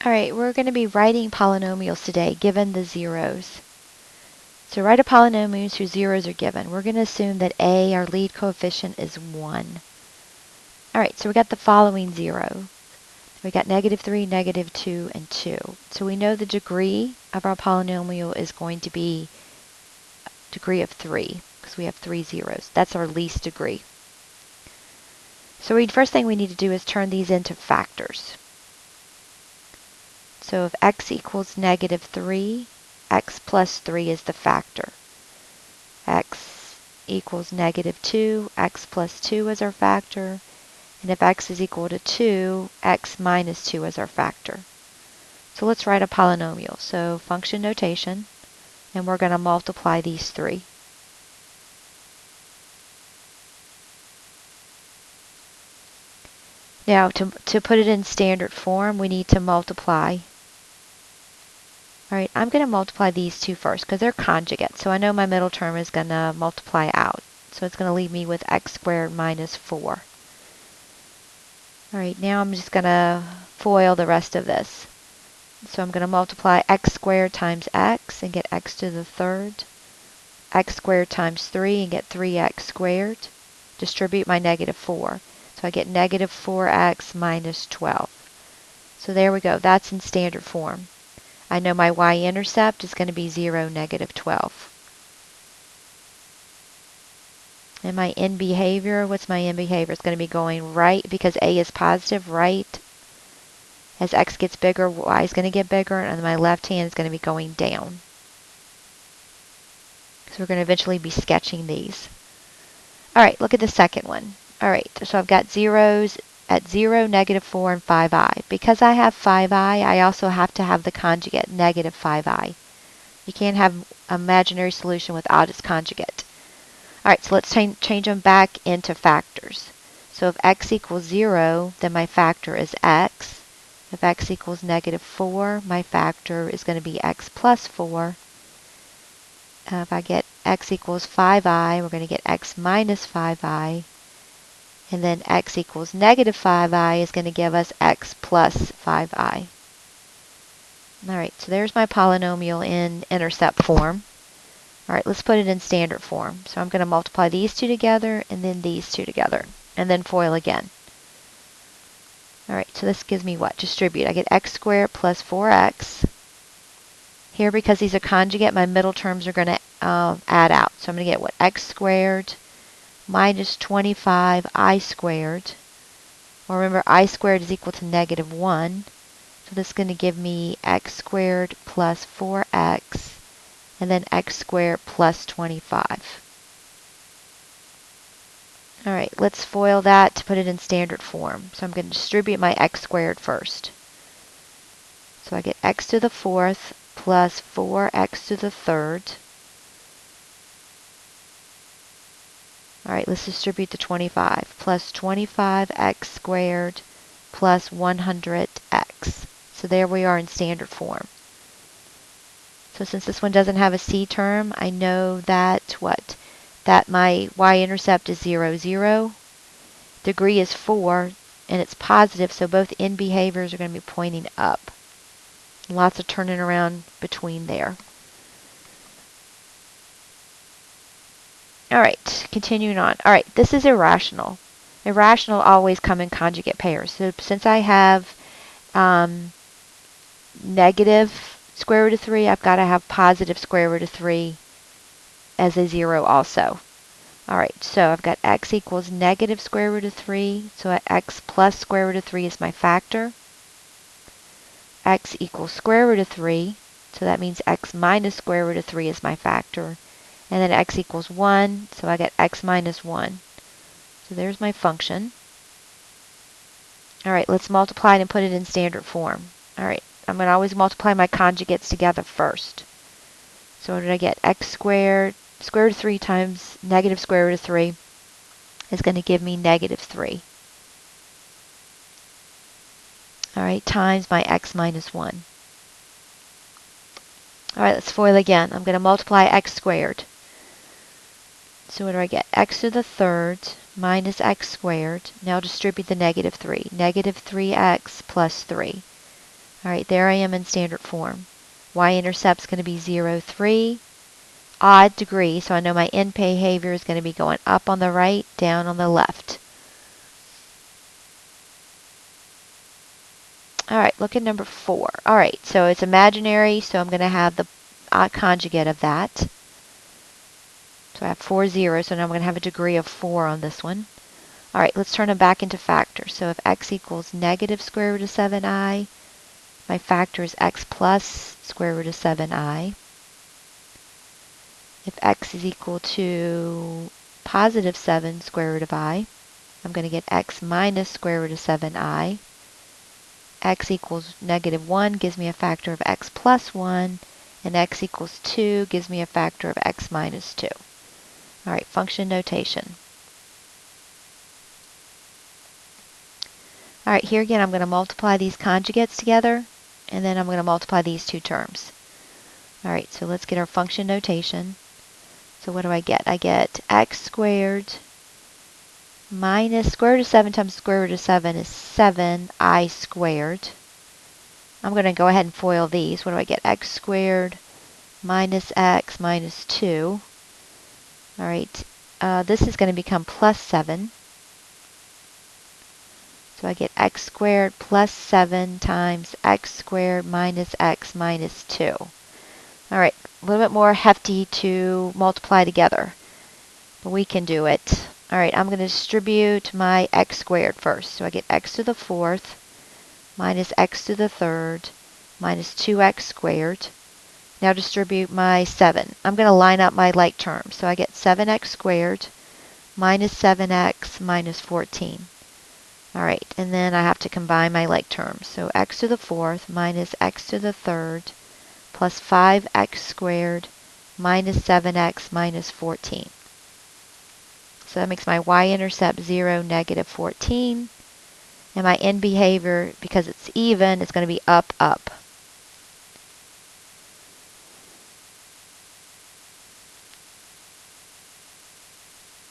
Alright, we're going to be writing polynomials today, given the zeros. So write a polynomial whose zeros are given. We're going to assume that a, our lead coefficient, is 1. Alright, so we got the following zero. We got -3, -2, and 2. So we know the degree of our polynomial is going to be degree of 3, because we have 3 zeros. That's our least degree. So the first thing we need to do is turn these into factors. So if x equals -3, x plus 3 is the factor. X equals -2, x plus 2 is our factor. And if x is equal to 2, x minus 2 is our factor. So let's write a polynomial. So function notation, and we're going to multiply these three. Now, to put it in standard form, we need to multiply. All right, I'm going to multiply these two first because they're conjugates. So I know my middle term is going to multiply out. So it's going to leave me with x squared minus 4. All right, now I'm just going to FOIL the rest of this. So I'm going to multiply x squared times x and get x to the third. X squared times 3 and get 3x squared. Distribute my -4. So I get -4x minus 12. So there we go. That's in standard form. I know my y-intercept is going to be 0, -12. And my end behavior, what's my end behavior? It's going to be going right, because a is positive, right. As x gets bigger, y is going to get bigger, and my left hand is going to be going down. So we're going to eventually be sketching these. All right, look at the second one. All right, so I've got zeros at 0, -4, and 5i. Because I have 5i, I also have to have the conjugate -5i. You can't have an imaginary solution without its conjugate. All right, so let's change them back into factors. So if x equals 0, then my factor is x. If x equals -4, my factor is going to be x plus 4. If I get x equals 5i, we're going to get x minus 5i. And then x equals -5i is going to give us x plus 5i. All right, so there's my polynomial in intercept form. All right, let's put it in standard form. So I'm going to multiply these two together and then these two together, and then FOIL again. All right, so this gives me what? Distribute. I get x squared plus 4x. Here, because these are conjugate, my middle terms are going to add out. So I'm going to get what? X squared minus 25i squared. Well, remember, I squared is equal to -1. So this is going to give me x squared plus 4x, and then x squared plus 25. All right, let's FOIL that to put it in standard form. So I'm going to distribute my x squared first. So I get x to the fourth plus 4x to the third. All right, let's distribute the 25. Plus 25x squared plus 100x. So there we are in standard form. So since this one doesn't have a c term, I know that what? That my y-intercept is 0, 0. Degree is 4, and it's positive, so both end behaviors are going to be pointing up. Lots of turning around between there. All right, continuing on. All right, this is irrational. Irrational always come in conjugate pairs. So since I have negative square root of 3, I've got to have positive square root of 3 as a 0 also. All right, so I've got x equals negative square root of 3. So x plus square root of 3 is my factor. X equals square root of 3. So that means x minus square root of 3 is my factor. And then x equals 1, so I get x minus 1. So there's my function. All right, let's multiply it and put it in standard form. All right, I'm going to always multiply my conjugates together first. So what did I get? X squared, square root of 3 times negative square root of 3 is going to give me -3. All right, times my x minus 1. All right, let's FOIL again. I'm going to multiply x squared. So what do I get? X to the third minus x squared. Now distribute the -3. -3x plus 3. All right, there I am in standard form. Y-intercept's going to be 0, 3. Odd degree, so I know my end behavior is going to be going up on the right, down on the left. All right, look at number 4. All right, so it's imaginary, so I'm going to have the conjugate of that. So I have 4 zeros, so now I'm going to have a degree of 4 on this one. All right, let's turn them back into factors. So if x equals negative square root of 7i, my factor is x plus square root of 7i. If x is equal to positive 7 square root of I, I'm going to get x minus square root of 7i. X equals negative 1 gives me a factor of x plus 1, and x equals 2 gives me a factor of x minus 2. All right, function notation. All right, here again, I'm going to multiply these conjugates together, and then I'm going to multiply these two terms. All right, so let's get our function notation. So what do I get? I get x squared minus square root of 7 times square root of 7 is 7i squared. I'm going to go ahead and FOIL these. What do I get? X squared minus x minus 2. All right, this is going to become plus 7. So I get x squared plus 7 times x squared minus x minus 2. All right, a little bit more hefty to multiply together, but we can do it. All right, I'm going to distribute my x squared first. So I get x to the 4th minus x to the 3rd minus 2x squared. Now distribute my 7. I'm going to line up my like terms. So I get 7x squared minus 7x minus 14. All right, and then I have to combine my like terms. So x to the 4th minus x to the 3rd plus 5x squared minus 7x minus 14. So that makes my y-intercept 0, negative 14. And my end behavior, because it's even, it's going to be up, up.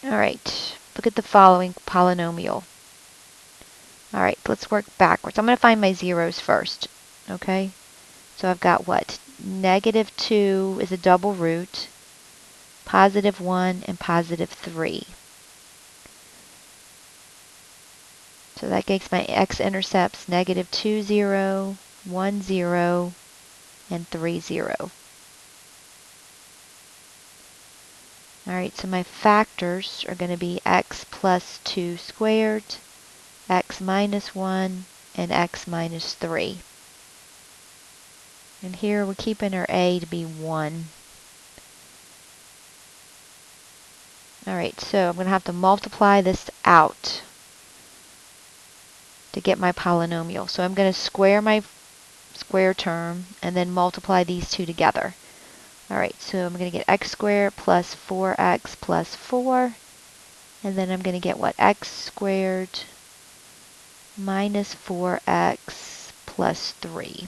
All right, look at the following polynomial. All right, let's work backwards. I'm going to find my zeros first, okay? So I've got what? Negative 2 is a double root, positive 1, and positive 3. So that makes my x-intercepts negative 2, 0, 1, 0, and 3, 0. All right, so my factors are going to be x plus 2 squared, x minus 1, and x minus 3. And here we're keeping our a to be 1. All right, so I'm going to have to multiply this out to get my polynomial. So I'm going to square my square term and then multiply these two together. All right, so I'm going to get x squared plus 4x plus 4. And then I'm going to get what? X squared minus 4x plus 3.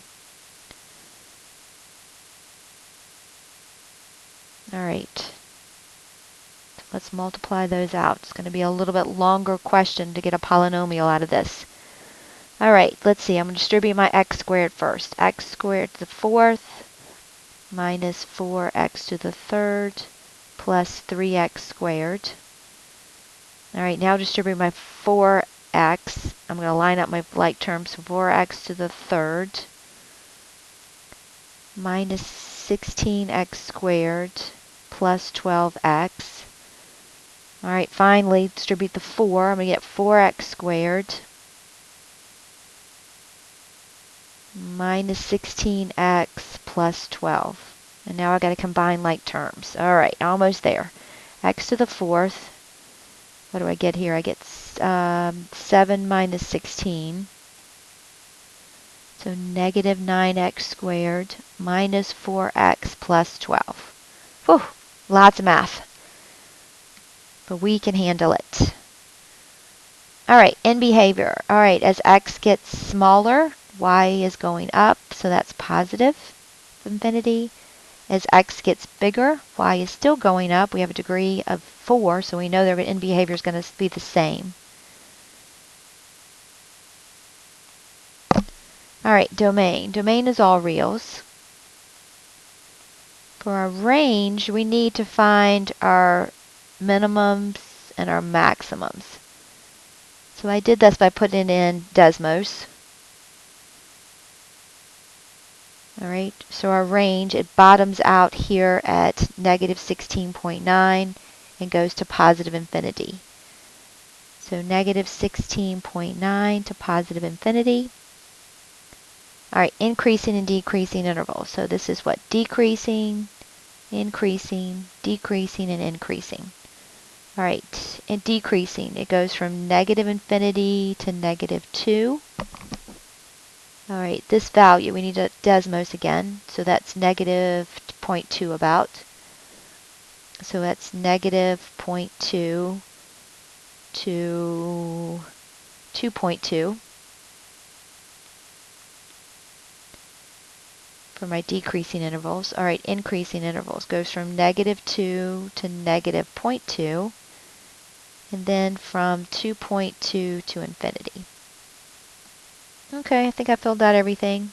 All right. Let's multiply those out. It's going to be a little bit longer question to get a polynomial out of this. All right, let's see. I'm going to distribute my x squared first. X squared to the 4th minus 4x to the 3rd plus 3x squared. All right, now distribute my 4x. I'm going to line up my like terms. 4x to the 3rd minus 16x squared plus 12x. All right, finally, distribute the 4. I'm going to get 4x squared minus 16x plus 12. And now I got to combine like terms. All right, almost there. X to the 4th. What do I get here? I get 7 minus 16. So negative 9x squared minus 4x plus 12. Whew, lots of math. But we can handle it. All right, end behavior. All right, as x gets smaller, y is going up, so that's positive infinity. As x gets bigger, y is still going up. We have a degree of 4, so we know their end behavior is going to be the same. All right, domain. Domain is all reals. For our range, we need to find our minimums and our maximums. So I did this by putting in Desmos. All right, so our range, it bottoms out here at negative 16.9 and goes to positive infinity. So negative 16.9 to positive infinity. All right, increasing and decreasing intervals. So this is what? Decreasing, increasing, decreasing, and increasing. All right, and decreasing, it goes from negative infinity to negative 2. All right, this value, we need a Desmos again. So that's negative 0.2 about. So that's negative 0.2 to 2.2 for my decreasing intervals. All right, increasing intervals goes from negative 2 to negative 0.2, and then from 2.2 to infinity. Okay, I think I filled out everything.